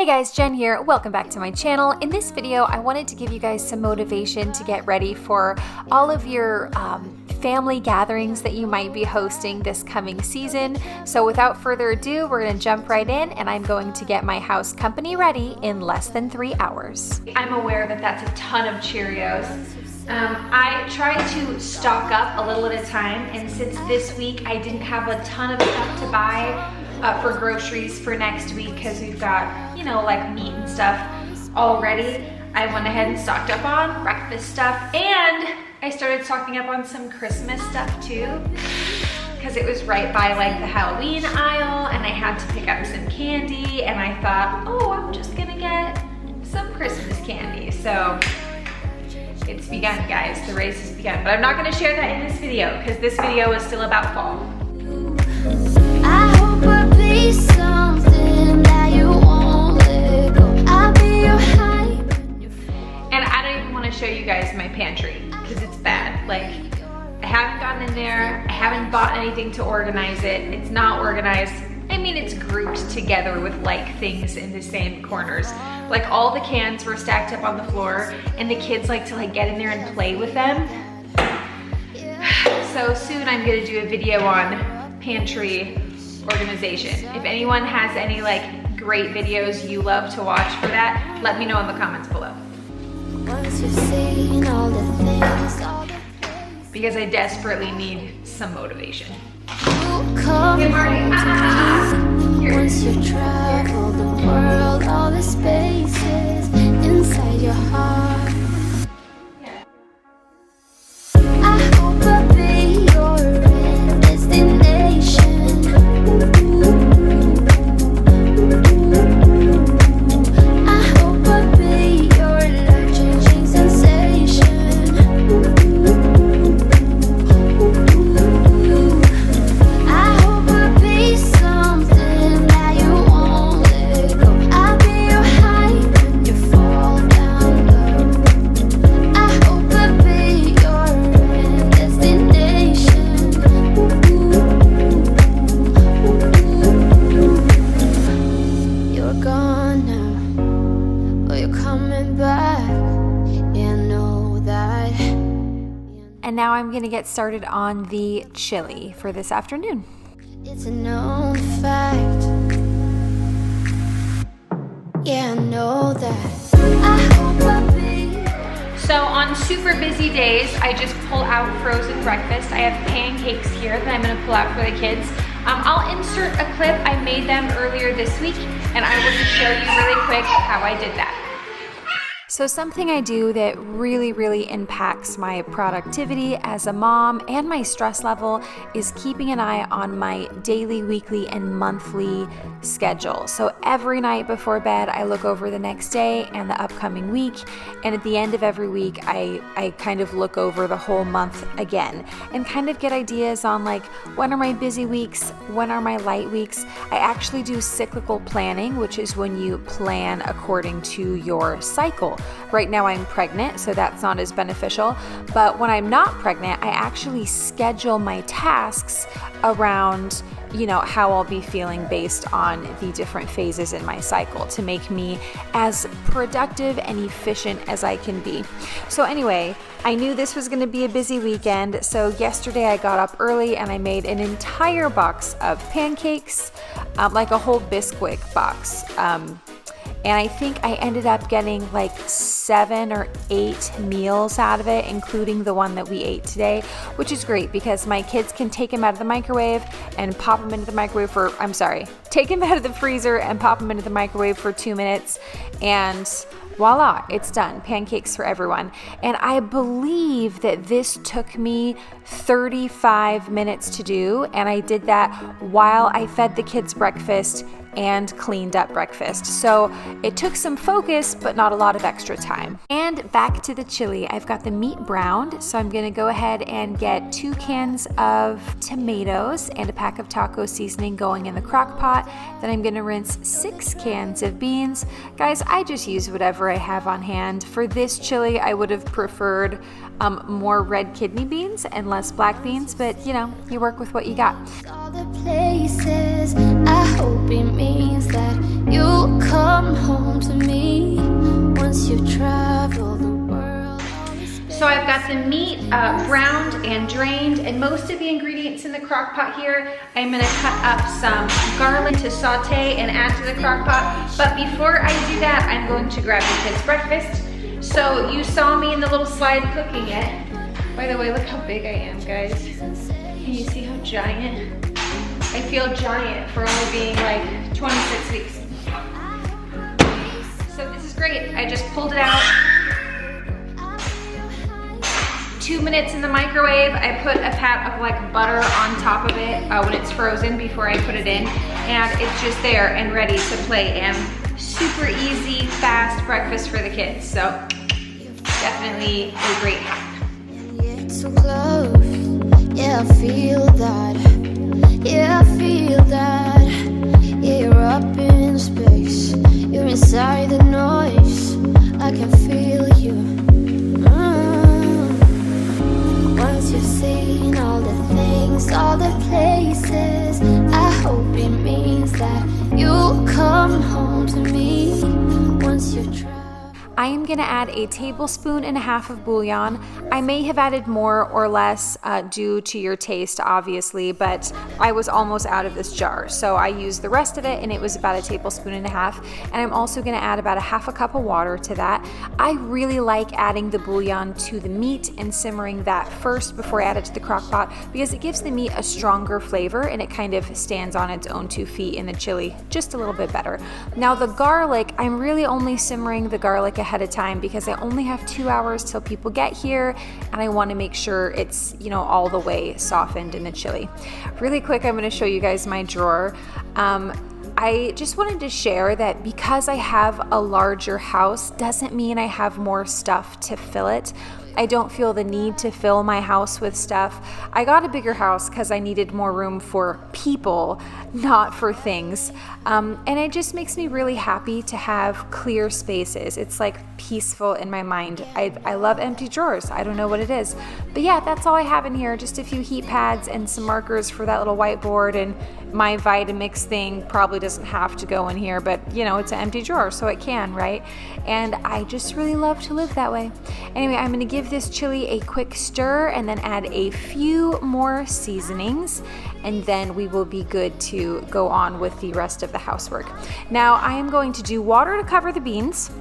guys, Jen here. Welcome back to my channel. In this video, I wanted to give you guys some motivation to get ready for all of your family gatherings that you might be hosting this coming season. So without further ado, we're gonna jump right in and I'm going to get my house company ready in less than 3 hours. I'm aware that that's a ton of Cheerios. I try to stock up a little at a time, and since this week I didn't have a ton of stuff to buy for groceries for next week because we've got, you know, like meat and stuff already, I went ahead and stocked up on breakfast stuff, and I started stocking up on some Christmas stuff too because it was right by like the Halloween aisle and I had to pick up some candy, and I thought, oh, I'm just gonna get some Christmas candy. So it's begun, guys. The race has begun. But I'm not gonna share that in this video because this video is still about fall. I hope I'll be something that you won't let go. I'll be your hype. And I don't even wanna show you guys my pantry because it's bad. Like, I haven't gotten in there. I haven't bought anything to organize it. It's not organized. I mean, it's grouped together with like things in the same corners. Like all the cans were stacked up on the floor and the kids like to like get in there and play with them. So soon I'm gonna do a video on pantry organization. If anyone has any like great videos you love to watch for that, let me know in the comments below. Once you've seen all the things, because I desperately need some motivation. you come Hey, Marty. home to me. Here. Once you travel the world, all the spaces inside your heart. I hope I'll be your destination. I hope I'll be your life-changing sensation. I hope I'll be something that you won't let go. I'll be your height when you fall down low. I hope I'll be your destination. You're gone now, but you're coming back. Yeah, I know that. And now I'm gonna get started on the chili for this afternoon. It's a known fact. Yeah, I know that. I hope I'll be. So on super busy days, I just pull out frozen breakfast. I have pancakes here that I'm gonna pull out for the kids. I'll insert a clip. I made them earlier this week, and I will just show you really quick how I did that. So something I do that really impacts my productivity as a mom and my stress level is keeping an eye on my daily, weekly, and monthly schedule. So every night before bed, I look over the next day and the upcoming week. And at the end of every week, I kind of look over the whole month again and kind of get ideas on like, when are my busy weeks? When are my light weeks? I actually do cyclical planning, which is when you plan according to your cycle. Right now I'm pregnant, so that's not as beneficial. But when I'm not pregnant, I actually schedule my tasks around, you know, how I'll be feeling based on the different phases in my cycle to make me as productive and efficient as I can be. So anyway, I knew this was going to be a busy weekend, so yesterday I got up early and I made an entire box of pancakes, like a whole Bisquick box. And I think I ended up getting like 7 or 8 meals out of it, including the one that we ate today, which is great because my kids can take them out of the microwave and pop them into the microwave for, take them out of the freezer and pop them into the microwave for 2 minutes, and voila, it's done. Pancakes for everyone. And I believe that this took me 35 minutes to do, and I did that while I fed the kids breakfast and cleaned up breakfast. So it took some focus, but not a lot of extra time. And back to the chili. I've got the meat browned, so I'm gonna go ahead and get 2 cans of tomatoes and a pack of taco seasoning going in the crock pot. Then I'm gonna rinse 6 cans of beans. Guys, I just use whatever I have on hand. For this chili, I would have preferred more red kidney beans and less black beans, but you know, you work with what you got. All the places, I hope it means that you come home to me once you travel the world. So I've got the meat browned and drained, and most of the ingredients in the crock pot here. I'm gonna cut up some garlic to saute and add to the crock pot. But before I do that, I'm going to grab the kids' breakfast. So you saw me in the little slide cooking it. By the way, look how big I am, guys. Can you see how giant? I feel giant for only being like 26 weeks. So this is great. I just pulled it out. 2 minutes in the microwave. I put a pat of like butter on top of it when it's frozen before I put it in, and it's just there and ready to play, and super easy, fast breakfast for the kids. So definitely a great hack. Yet so close, yeah, I feel that. Yeah, I feel that. Yeah, you're up in space. You're inside the noise. I can feel you. Once you've seen all the things, all the places, I hope it means that you'll come home to me once you try. I am gonna add 1.5 tablespoons of bouillon. I may have added more or less due to your taste, obviously, but I was almost out of this jar. So I used the rest of it, and it was about 1.5 tablespoons. And I'm also gonna add about 1/2 cup of water to that. I really like adding the bouillon to the meat and simmering that first before I add it to the crock pot, because it gives the meat a stronger flavor and it kind of stands on its own 2 feet in the chili just a little bit better. Now the garlic, I'm really only simmering the garlic ahead of time because I only have 2 hours till people get here, and I want to make sure it's, you know, all the way softened in the chili. Really quick, I'm going to show you guys my drawer. I just wanted to share that because I have a larger house doesn't mean I have more stuff to fill it. I don't feel the need to fill my house with stuff. I got a bigger house because I needed more room for people, not for things. And it just makes me really happy to have clear spaces. It's like peaceful in my mind. I love empty drawers. I don't know what it is. But yeah, that's all I have in here. Just a few heat pads and some markers for that little whiteboard, and my Vitamix thing probably doesn't have to go in here, but you know, it's an empty drawer, so it can, right? And I just really love to live that way. Anyway, I'm gonna give this chili a quick stir and then add a few more seasonings, and then we will be good to go on with the rest of the housework. Now I am going to do water to cover the beans,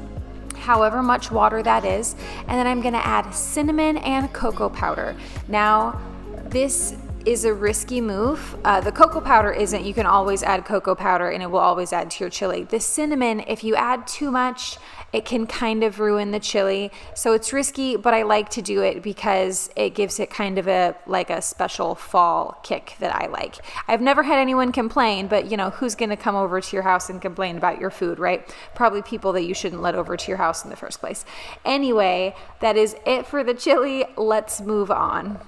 however much water that is, and then I'm gonna add cinnamon and cocoa powder. Now this is a risky move. The cocoa powder isn't. You can always add cocoa powder and it will always add to your chili. The cinnamon, if you add too much, it can kind of ruin the chili. So it's risky, but I like to do it because it gives it kind of a special fall kick that I like. I've never had anyone complain, but you know, who's gonna come over to your house and complain about your food, right? Probably people that you shouldn't let over to your house in the first place. Anyway, that is it for the chili. Let's move on.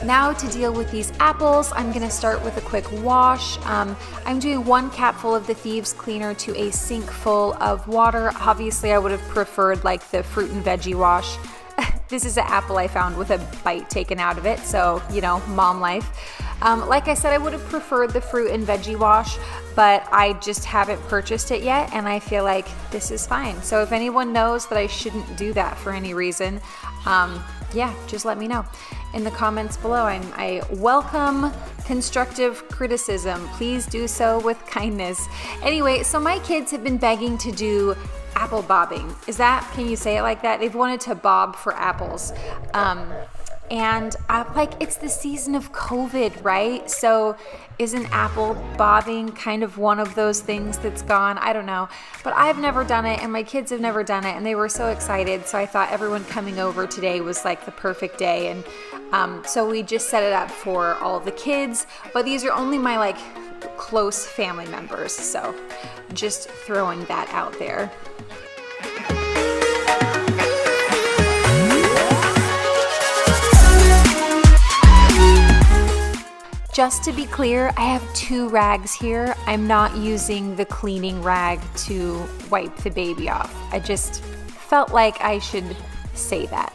Now to deal with these apples, I'm gonna start with a quick wash. I'm doing 1 capful of the Thieves Cleaner to a sink full of water. Obviously I would have preferred like the fruit and veggie wash. This is an apple I found with a bite taken out of it, so you know, mom life. Like I said, I would have preferred the fruit and veggie wash, but I just haven't purchased it yet, and I feel like this is fine. So if anyone knows that I shouldn't do that for any reason, yeah, just let me know in the comments below. I welcome constructive criticism. Please do so with kindness. Anyway, so my kids have been begging to do apple bobbing. Can you say it like that? They've wanted to bob for apples. And I'm like, it's the season of COVID, right? So isn't apple bobbing kind of one of those things that's gone? I don't know, but I've never done it and my kids have never done it, and they were so excited. So I thought everyone coming over today was like the perfect day. And so we just set it up for all the kids, but these are only my like close family members. So just throwing that out there. Just to be clear, I have 2 rags here. I'm not using the cleaning rag to wipe the baby off. I just felt like I should say that.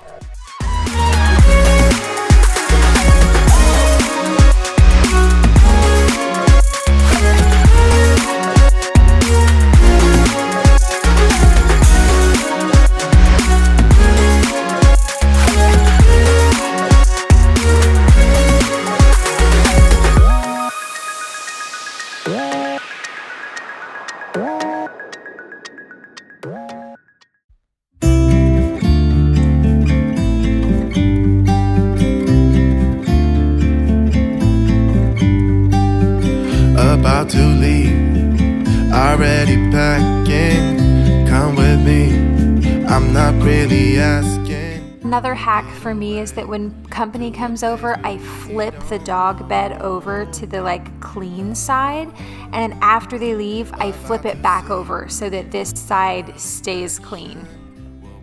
About to leave, already packing. Come with me, I'm not really asking. Another hack for me is that when company comes over, I flip the dog bed over to the clean side, and then after they leave, I flip it back over so that this side stays clean.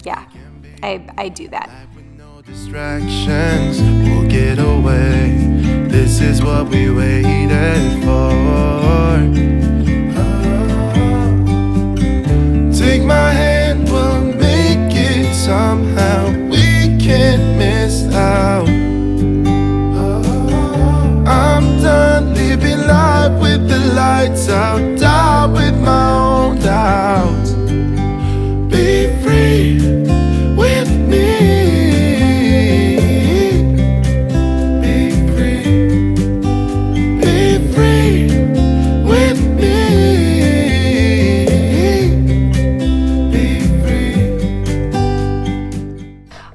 Yeah, I do that. No distractions, we'll get away. This is what we waited for. Take my hand, we'll make it somehow. We can't miss out. I'm done living life with the lights out, die with my own doubts. Be free with me.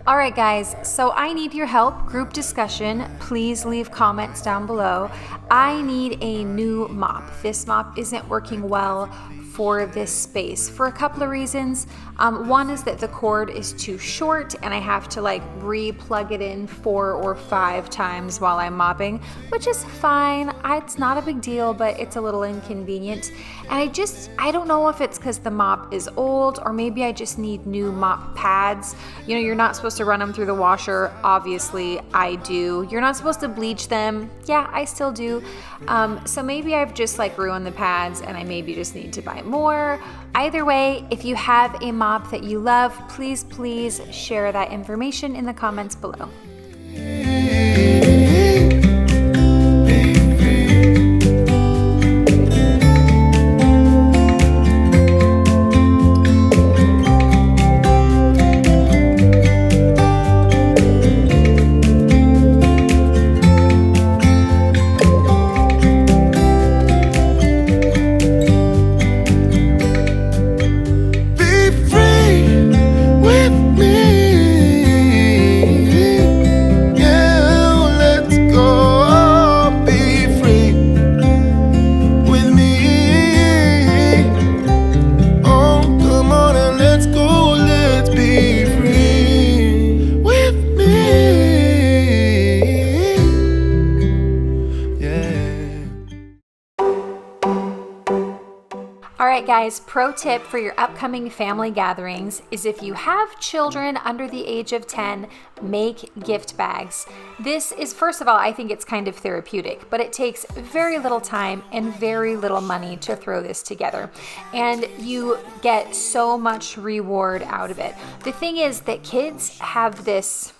Alright guys, so I need your help, group discussion. Please leave comments down below. I need a new mop. This mop isn't working well for this space for a couple of reasons. One is that the cord is too short and I have to re-plug it in 4 or 5 times while I'm mopping, which is fine. It's not a big deal, but it's a little inconvenient. And I don't know if it's because the mop is old or maybe I just need new mop pads. You know, you're not supposed to run them through the washer. Obviously, I do. You're not supposed to bleach them. Yeah, I still do. So maybe I've just ruined the pads and I maybe just need to buy more. Either way, if you have a mop that you love, please share that information in the comments below. Alright guys, pro tip for your upcoming family gatherings is if you have children under the age of 10, make gift bags. This is, first of all, I think it's kind of therapeutic, but it takes very little time and very little money to throw this together. And you get so much reward out of it. The thing is that kids have this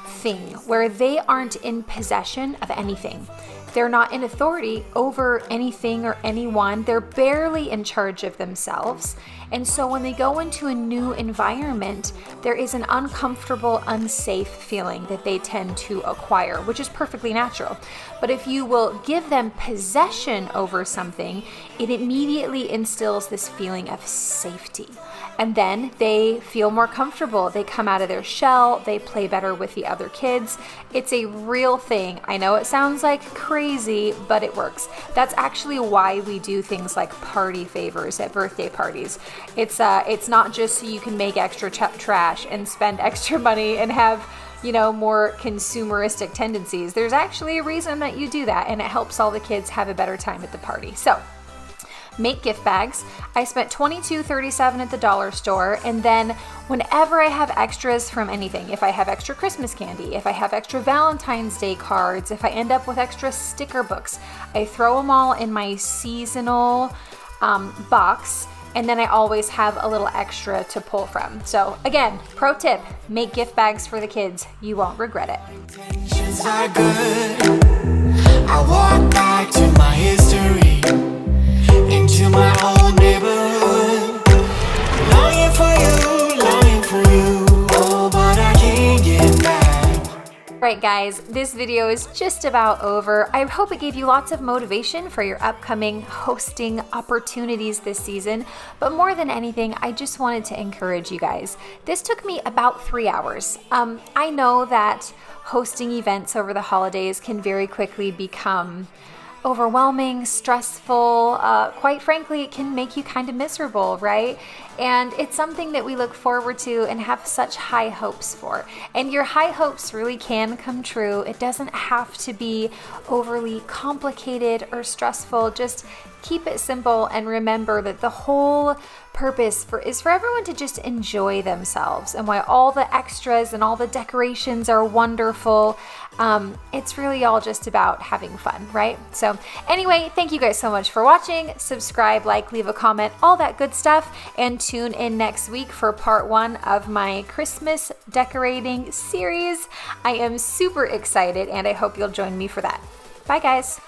thing where they aren't in possession of anything. They're not in authority over anything or anyone. They're barely in charge of themselves. And so when they go into a new environment, there is an uncomfortable, unsafe feeling that they tend to acquire, which is perfectly natural. But if you will give them possession over something, it immediately instills this feeling of safety. And then they feel more comfortable. They come out of their shell. They play better with the other kids. It's a real thing. I know it sounds like crazy, but it works. That's actually why we do things like party favors at birthday parties. It's not just so you can make extra trash and spend extra money and have, you know, more consumeristic tendencies. There's actually a reason that you do that, and it helps all the kids have a better time at the party. So make gift bags. I spent $22.37 at the dollar store, and then whenever I have extras from anything, if I have extra Christmas candy, if I have extra Valentine's Day cards, if I end up with extra sticker books, I throw them all in my seasonal box, and then I always have a little extra to pull from. So again, pro tip, make gift bags for the kids. You won't regret it. Intentions are good. I walk back to my history, into my old neighborhood. Longing for you, oh, but I can't get back. Right guys, this video is just about over. I hope it gave you lots of motivation for your upcoming hosting opportunities this season, but more than anything, I just wanted to encourage you guys. This took me about 3 hours. I know that hosting events over the holidays can very quickly become overwhelming, stressful, quite frankly, it can make you kind of miserable, right? And it's something that we look forward to and have such high hopes for. And your high hopes really can come true. It doesn't have to be overly complicated or stressful. Just keep it simple and remember that the whole purpose is for everyone to just enjoy themselves. And while all the extras and all the decorations are wonderful, it's really all just about having fun, right? So anyway, thank you guys so much for watching. Subscribe, like, leave a comment, all that good stuff, and tune in next week for part 1 of my Christmas decorating series. I am super excited and I hope you'll join me for that. Bye guys.